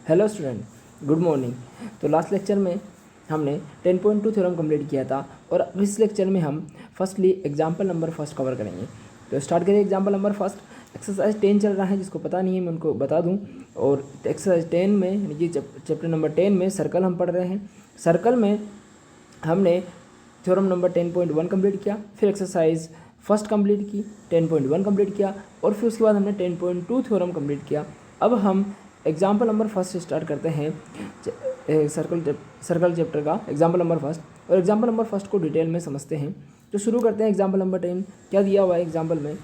Hello student, good morning. तो last lecture में हमने 10.2 थ्योरम कंप्लीट किया था और इस लेक्चर में हम firstly example number first cover करेंगे। तो स्टार्ट करें एग्जाम्पल नंबर फर्स्ट। एक्सरसाइज 10 चल रहा है, जिसको पता नहीं है मैं उनको बता दूं। और एक्सरसाइज 10 में यानी कि चैप्टर नंबर 10 में सर्कल हम पढ़ रहे हैं। सर्कल में हमने थ्योरम नंबर 10.1 कंप्लीट किया, फिर एक्सरसाइज फर्स्ट कंप्लीट की, 10.1 कंप्लीट किया और फिर उसके बाद हमने 10.2 थ्योरम कंप्लीट किया। अब हम एग्जाम्पल नंबर फर्स्ट से स्टार्ट करते हैं सर्कल चैप्टर का एग्जाम्पल नंबर फर्स्ट। और एग्जाम्पल नंबर फर्स्ट को डिटेल में समझते हैं। तो शुरू करते हैं एग्जाम्पल नंबर 10। क्या दिया हुआ है एग्जाम्पल में?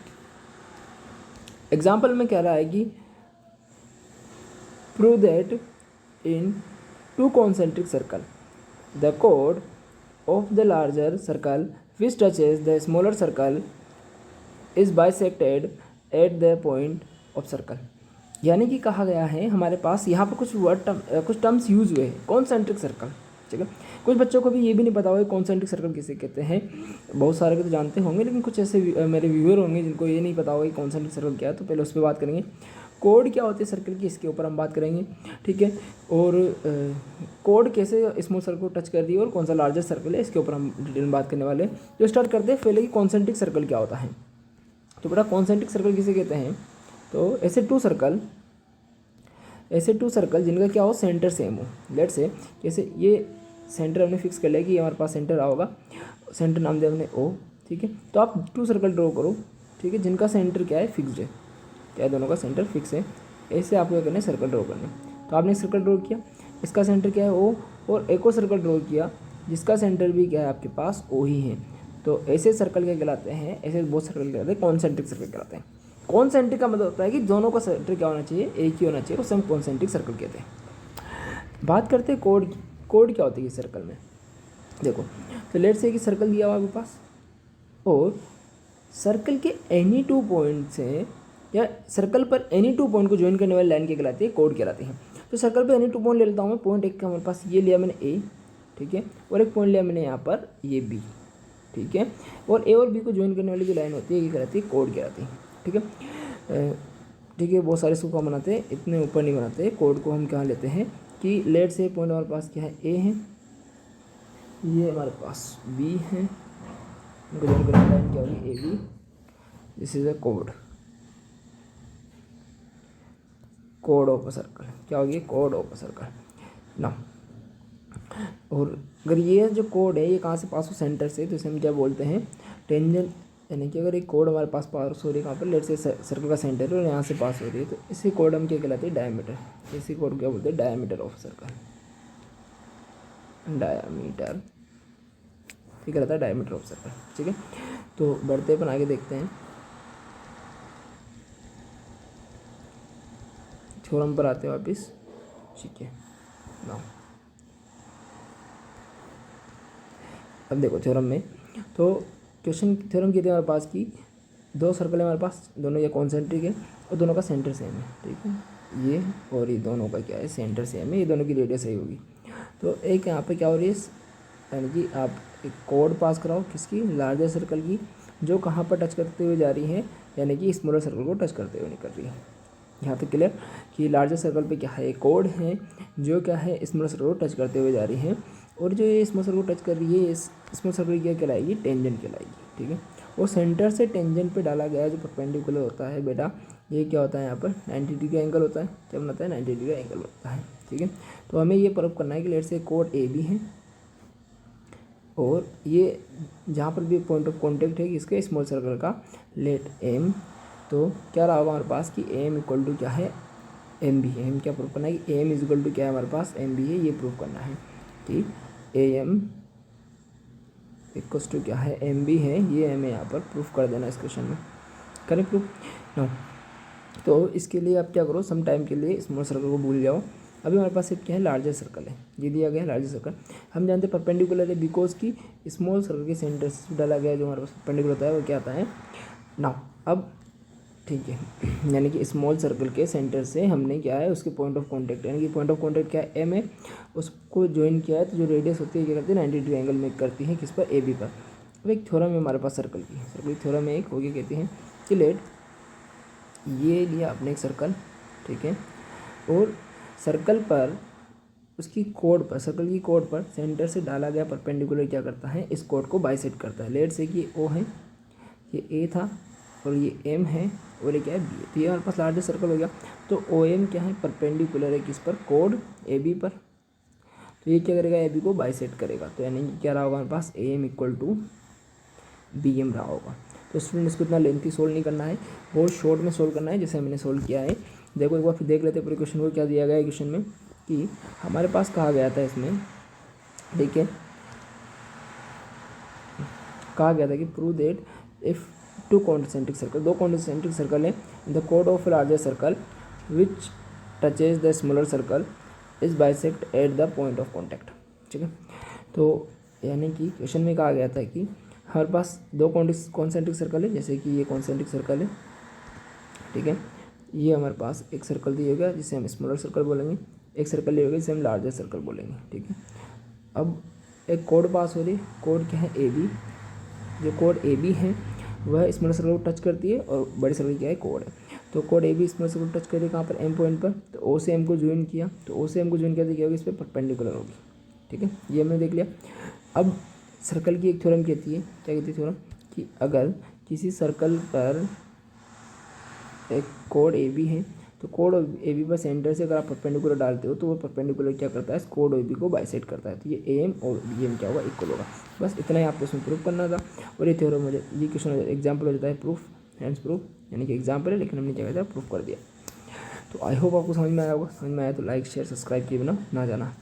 एग्जाम्पल में कह रहा है कि prove that in to concentric circle the code of the larger circle which touches the smaller circle is bisected at the point of circle। यानी कि कहा गया है हमारे पास यहाँ पर कुछ टर्म्स यूज हुए हैं। कॉन्सेंट्रिक सर्कल, ठीक है। कुछ बच्चों को भी ये भी नहीं पता होगा कॉन्सेंट्रिक सर्कल किसे कहते हैं। बहुत सारे को तो जानते होंगे, लेकिन कुछ ऐसे मेरे व्यूअर होंगे जिनको ये नहीं पता होगा कि कॉन्सेंट्रिक सर्कल क्या है। तो पहले उस पर बात करेंगे। कोड क्या होती है सर्कल की, इसके ऊपर हम बात करेंगे, ठीक है। और कोड कैसे स्मॉल सर्कल को टच कर रही है और कौन सा लार्जर सर्कल है, इसके ऊपर हम डिटेल में बात करने वाले हैं। तो स्टार्ट करते हैं पहले कि कॉन्सेंट्रिक सर्कल क्या होता है। तो बेटा कॉन्सेंट्रिक सर्कल किसे कहते हैं? तो ऐसे टू सर्कल जिनका क्या हो, सेंटर सेम हो। लेट से जैसे ये सेंटर हमने फिक्स कर लिया कि हमारे पास सेंटर आओगा, सेंटर नाम दिया हमने ओ, ठीक है। तो आप टू सर्कल ड्रॉ करो, ठीक है, जिनका सेंटर क्या है, फिक्स्ड है। क्या दोनों का सेंटर फिक्स है। ऐसे आपको क्या करना है, सर्कल ड्रॉ करना है। तो आपने एक सर्कल ड्रॉ किया, इसका सेंटर क्या है ओ, और एक और सर्कल ड्रॉ किया जिसका सेंटर भी क्या है आपके पास ओ ही है। तो ऐसे सर्कल क्या कहलाते हैं, ऐसे बहुत सर्कल कहलाते हैं कॉन्सेंट्रिक सर्कल कहलाते हैं। कॉन्सेंट्रिक का मतलब होता है कि दोनों का सेंटर क्या होना चाहिए, एक ही होना चाहिए, उसे हम कॉन्सेंट्रिक सर्कल कहते हैं। बात करते हैं कोड की। कोड क्या होती है इस सर्कल में? देखो, तो लेट से कि सर्कल दिया हुआ आपके पास और सर्कल के एनी टू पॉइंट से या सर्कल पर एनी टू पॉइंट को ज्वाइन करने वाली लाइन क्या कहलाती है, कोड कहलाती है। तो सर्कल पे एनी टू पॉइंट ले लेता हूँ मैं। पॉइंट एक का हमारे पास ये लिया मैंने ए, ठीक है, और एक पॉइंट लिया मैंने यहाँ पर ये बी, ठीक है। और ए और बी को ज्वाइन करने वाली जो लाइन होती है ये कहलाती है कोड कहलाती है, ठीक है। ठीक है, बहुत सारे इसको कहाँ बनाते हैं, इतने ऊपर नहीं बनाते। कोड को हम कहाँ लेते हैं कि लेट से पॉइंट हमारे पास क्या है, ए है, ये हमारे पास बी है, उनको ज्वाइन करने वाली लाइन क्या होगी, A B. This is a कोड ऑफ अ सर्कल। क्या होगी, कोड ऑफ अ सर्कल ना। और अगर ये जो कोड है ये कहाँ से पास हो, सेंटर से, तो इसे हम क्या बोलते हैं, टेंजेंट। यानी कि अगर एक कोड हमारे पास पास हो रही है कहाँ पर, लेट से सर्कल का सेंटर है और यहाँ से पास हो रही है, तो इसी कोड हम क्या कहलाते हैं, डायमीटर। इसी कोड क्या बोलते हैं, डायमीटर ऑफ सर्कल, डायमीटर, ठीक रहता है, डायमीटर ऑफ सर्कल, ठीक है। तो बढ़ते अपन आगे देखते हैं, थ्योरम पर आते हैं वापिस, ठीक है ना। अब देखो थ्योरम में, तो थ्योरम की थी हमारे पास की दो सर्कल है हमारे पास, दोनों ये कॉन्सेंट्रिक है और दोनों का सेंटर सेम है, ठीक है। ये और ये दोनों का क्या है, सेंटर सेम है, ये दोनों की रेडियस सही होगी। तो एक यहाँ पे क्या हो रही है, यानी कि आप एक कोड पास कराओ किसकी, लार्जर सर्कल की, जो कहाँ पर टच करते हुए जा रही है, यानी कि स्मॉलर सर्कल को टच करते हुए निकल रही है। यहाँ तक क्लियर कि लार्जर सर्कल पे क्या है, कोड है जो क्या है, स्मॉलर सर्कल को टच करते हुए जा रही है। और जो ये स्मॉल सर्कल को टच कर रही है, इस स्मॉल सर्कल क्या कहलाएगी, टेंजेंट कहलाएगी, ठीक है। और सेंटर से टेंजेंट पे डाला गया जो परपेंडिकुलर होता है बेटा, ये क्या होता है, यहाँ पर 90 डिग्री का एंगल होता है। क्या बनाता है, 90 डिग्री का एंगल होता है, ठीक है। तो हमें ये प्रूव करना है कि लेट से कोड ए बी है और ये जहाँ पर भी पॉइंट ऑफ कॉन्टेक्ट है इसके स्मॉल सर्कल का, लेट एम। तो क्या रहा होगा हमारे पास कि एम इक्वल टू क्या है, एम बी है। एम क्या प्रूव करना है कि एम इज इक्वल टू क्या है हमारे पास, एम बी है, ये प्रूव करना है कि ए एम इक्वल्स टू क्या है, एम बी है, ये हमें यहाँ पर प्रूफ कर देना इस क्वेश्चन में। करें प्रूफ नो। तो इसके लिए आप क्या करो, सम टाइम के लिए स्मॉल सर्कल को भूल जाओ। अभी हमारे पास एक क्या है, लार्जर सर्कल है, ये दिया गया है लार्जर सर्कल। हम जानते हैं परपेंडिकुलर है बिकॉज की स्मॉल सर्कल के सेंटर से डाला गया जो हमारे पास परपेंडिकुलर होता है वो क्या आता है, नाउ। अब ठीक है, यानी कि स्मॉल सर्कल के सेंटर से हमने क्या है, उसके पॉइंट ऑफ कॉन्टैक्ट, यानी कि पॉइंट ऑफ कॉन्टैक्ट क्या है, एम है, उसको ज्वाइन किया है। तो जो रेडियस होती है क्या करती है, 90 डिग्री एंगल मेक करती है किस पर, ए बी पर। अब एक थ्योरम है हमारे पास सर्कल की थ्योरम में एक हो गया, कहती है कि लेट ये लिया अपने एक सर्कल, ठीक है, और सर्कल पर उसकी कोड पर, सर्कल की कोड पर सेंटर से डाला गया परपेंडिकुलर क्या करता है, इस कोड को बाइसेक्ट करता है। लेट से कि ओ है, ये ए था और ये एम है और ये क्या है बी है। तो ये हमारे पास लार्जेस्ट सर्कल हो गया। तो ओ एम क्या है, परपेंडिकुलर है किस पर, कोड ए बी पर। तो ये क्या करेगा, ए बी को बाइसेक्ट करेगा। तो यानी कि क्या रहा होगा हमारे पास, A M equal to B M रहा होगा। तो स्टूडेंट इसको इतना लेंथी सोल्व नहीं करना है, बहुत शॉर्ट में सोल्व करना है जैसे हमने सोल्व किया है। देखो एक बार फिर देख लेते हैं पूरे क्वेश्चन को, क्या दिया गया है क्वेश्चन में कि हमारे पास कहा गया था इसमें, देखिए कहा गया था कि prove that if two concentric circle, दो कॉन्सेंट्रिक सर्कल है, the code of larger circle which touches the smaller circle is bisect at the point of contact. ठीक है, तो यानी कि क्वेश्चन में कहा गया था कि हमारे पास दो कॉन्सेंट्रिक सर्कल है, जैसे कि ये कॉन्सेंट्रिक सर्कल है, ठीक है, ये हमारे पास एक सर्कल दिया गया जिसे हम स्मॉलर सर्कल बोलेंगे, एक सर्कल दिया गया जिसे हम लार्जर सर्कल बोलेंगे। ठीक है, अब एक कोड पास हो रही है, कोड क्या है ए बी, जो कोड ए बी है वह स्मॉलर सर्कल को टच करती है और बड़ी सर्कल क्या है, कोड है। तो कोड ए बी स्मॉलर सर्कल को टच करती है कहाँ पर, एम पॉइंट पर। तो ओ से एम को ज्वाइन किया, तो ओ से एम को ज्वाइन किया तो क्या होगी, इस पर परपेंडिकुलर होगी। ठीक है, ये हमने देख लिया। अब सर्कल की एक थ्योरम कहती है, क्या कहती है थ्योरम, कि अगर किसी सर्कल पर एक कोड ए बी है तो कोड ए बी पर सेंटर से अगर आप परपेंडिकुलर डालते हो तो वो परपेंडिकुलर क्या करता है, इस कोड ए बी को बाइसेक्ट करता है। तो ये ए एम और बी एम क्या होगा, इक्वल होगा। बस इतना ही आपको इसमें प्रूफ करना था और ये थ्योरम मुझे, ये क्वेश्चन एग्जाम्पल हो जाता है प्रूफ, हैंड्स प्रूफ, यानी कि एग्जाम्पल है लेकिन हमने क्या किया था, प्रूफ कर दिया। तो आई होप आपको समझ में आया होगा। समझ में आया तो लाइक शेयर सब्सक्राइब किए बिना ना जाना।